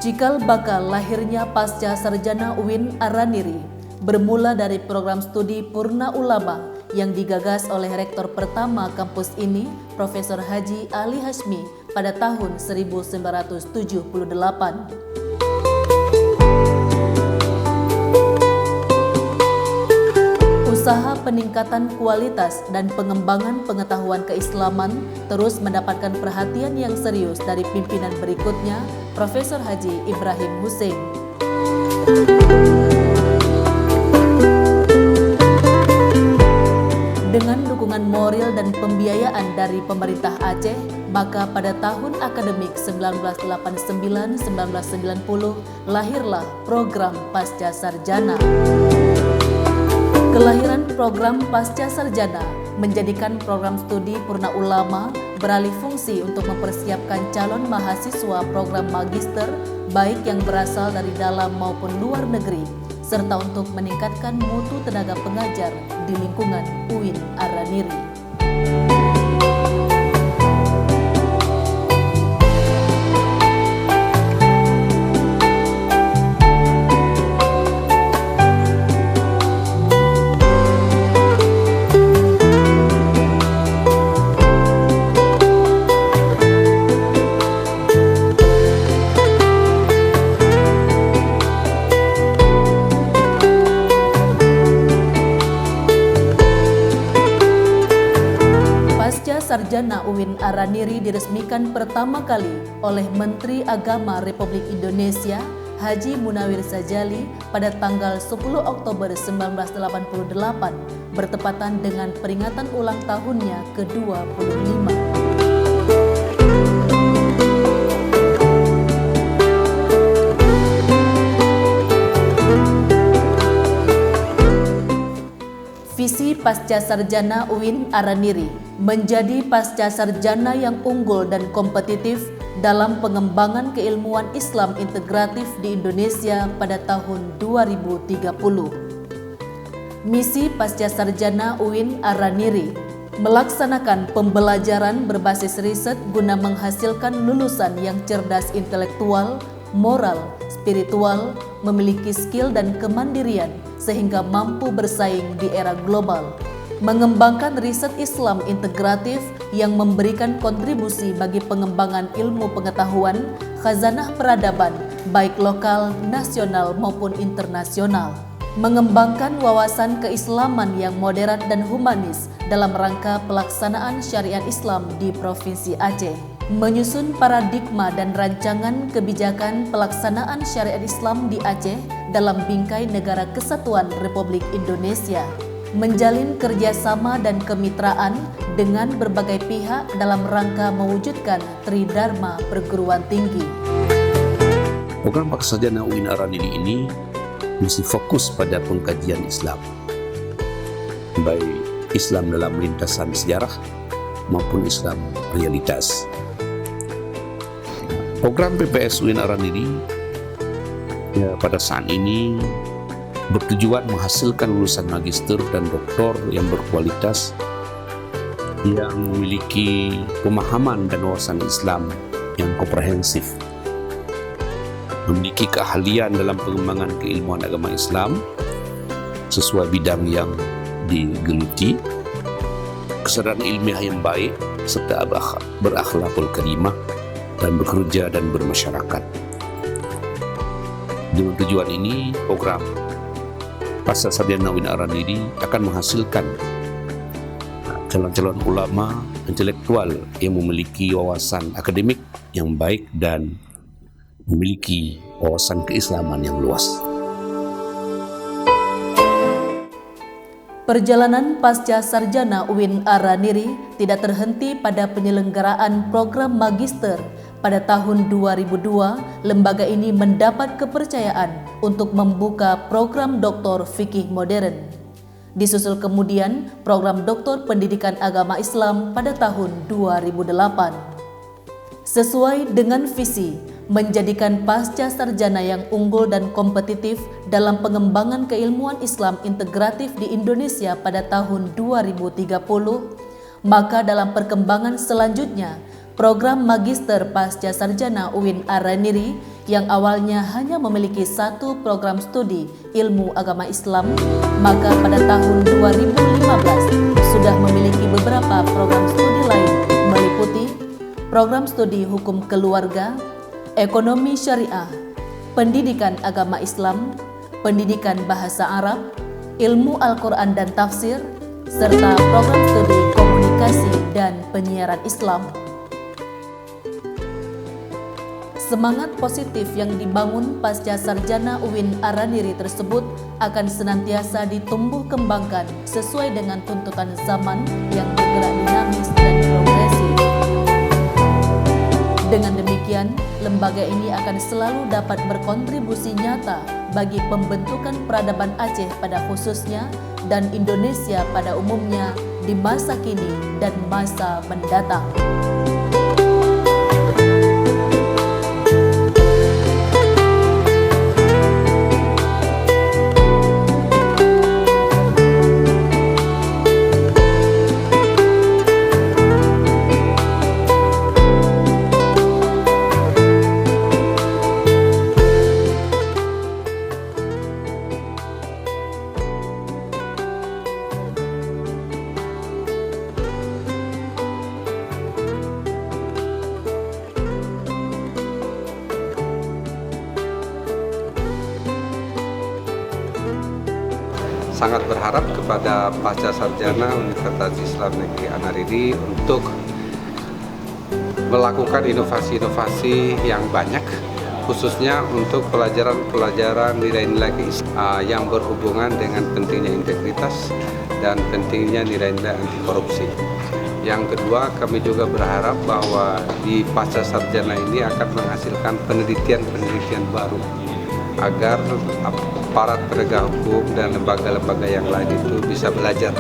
Cikal bakal lahirnya Pasca Sarjana UIN Araniri bermula dari program studi Purna Ulama yang digagas oleh rektor pertama kampus ini, Profesor Haji Ali Hashmi pada tahun 1978. Usaha peningkatan kualitas dan pengembangan pengetahuan keislaman terus mendapatkan perhatian yang serius dari pimpinan berikutnya, Profesor Haji Ibrahim Hussein. Dengan dukungan moral dan pembiayaan dari pemerintah Aceh, maka pada tahun akademik 1989-1990 lahirlah program Pasca Sarjana. Kelahiran program Pasca Sarjana menjadikan program studi Purna Ulama beralih fungsi untuk mempersiapkan calon mahasiswa program magister baik yang berasal dari dalam maupun luar negeri, serta untuk meningkatkan mutu tenaga pengajar di lingkungan UIN Araniri. Sarjana UIN Araniri diresmikan pertama kali oleh Menteri Agama Republik Indonesia Haji Munawir Sajali pada tanggal 10 Oktober 1988 bertepatan dengan peringatan ulang tahunnya ke-25. Visi Pasca Sarjana UIN Araniri menjadi pasca sarjana yang unggul dan kompetitif dalam pengembangan keilmuan Islam integratif di Indonesia pada tahun 2030. Misi Pasca Sarjana UIN Araniri melaksanakan pembelajaran berbasis riset guna menghasilkan lulusan yang cerdas intelektual, moral, spiritual, memiliki skill dan kemandirian sehingga mampu bersaing di era global. Mengembangkan riset Islam integratif yang memberikan kontribusi bagi pengembangan ilmu pengetahuan, khazanah peradaban, baik lokal, nasional maupun internasional. Mengembangkan wawasan keislaman yang moderat dan humanis dalam rangka pelaksanaan syariat Islam di Provinsi Aceh. Menyusun paradigma dan rancangan kebijakan pelaksanaan syariat Islam di Aceh dalam bingkai Negara Kesatuan Republik Indonesia. Menjalin kerjasama dan kemitraan dengan berbagai pihak dalam rangka mewujudkan Tridharma Perguruan Tinggi. Program Pasca Sarjana UIN Araniri ini mesti fokus pada pengkajian Islam, baik Islam dalam lintasan sejarah maupun Islam realitas. Program PPS UIN Araniri pada saat ini bertujuan menghasilkan lulusan magister dan doktor yang berkualitas, yang memiliki pemahaman dan wawasan Islam yang komprehensif, memiliki keahlian dalam pengembangan keilmuan agama Islam sesuai bidang yang digeluti, kesadaran ilmiah yang baik, serta berakhlakul karimah dan bekerja dan bermasyarakat. Dengan tujuan ini, program Pasca Sarjana UIN Araniri akan menghasilkan calon-calon ulama intelektual yang memiliki wawasan akademik yang baik dan memiliki wawasan keislaman yang luas. Perjalanan Pasca Sarjana UIN Araniri tidak terhenti pada penyelenggaraan program magister. Pada tahun 2002, lembaga ini mendapat kepercayaan untuk membuka program Doktor Fikih Modern. Disusul kemudian program Doktor Pendidikan Agama Islam pada tahun 2008. Sesuai dengan visi, menjadikan pasca sarjana yang unggul dan kompetitif dalam pengembangan keilmuan Islam integratif di Indonesia pada tahun 2030, maka dalam perkembangan selanjutnya, Program Magister Pasca Sarjana UIN Araniri yang awalnya hanya memiliki satu program studi ilmu agama Islam, maka pada tahun 2015 sudah memiliki beberapa program studi lain meliputi program studi hukum keluarga, ekonomi syariah, pendidikan agama Islam, pendidikan bahasa Arab, ilmu Al-Quran dan tafsir, serta program studi komunikasi dan penyiaran Islam. Semangat positif yang dibangun pasca sarjana UIN Araniri tersebut akan senantiasa ditumbuh kembangkan sesuai dengan tuntutan zaman yang bergerak dinamis dan progresif. Dengan demikian, lembaga ini akan selalu dapat berkontribusi nyata bagi pembentukan peradaban Aceh pada khususnya dan Indonesia pada umumnya di masa kini dan masa mendatang. Sangat berharap kepada pasca sarjana Universitas Islam Negeri Araniri untuk melakukan inovasi-inovasi yang banyak, khususnya untuk pelajaran-pelajaran nilai-nilai yang berhubungan dengan pentingnya integritas dan pentingnya nilai-nilai anti korupsi. Yang kedua, kami juga berharap bahwa di pasca sarjana ini akan menghasilkan penelitian-penelitian baru agar aparat penegak hukum dan lembaga-lembaga yang lain itu bisa belajar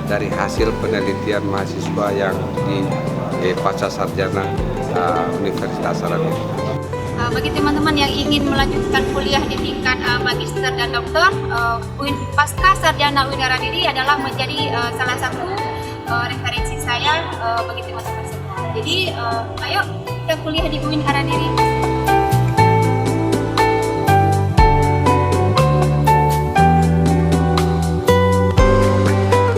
dari hasil penelitian mahasiswa yang di pasca sarjana Universitas Araniri. Bagi teman-teman yang ingin melanjutkan kuliah di tingkat magister dan doktor, pasca sarjana UIN Araniri adalah menjadi salah satu referensi saya bagi teman-teman semua. Jadi, ayo kita kuliah di UIN Araniri.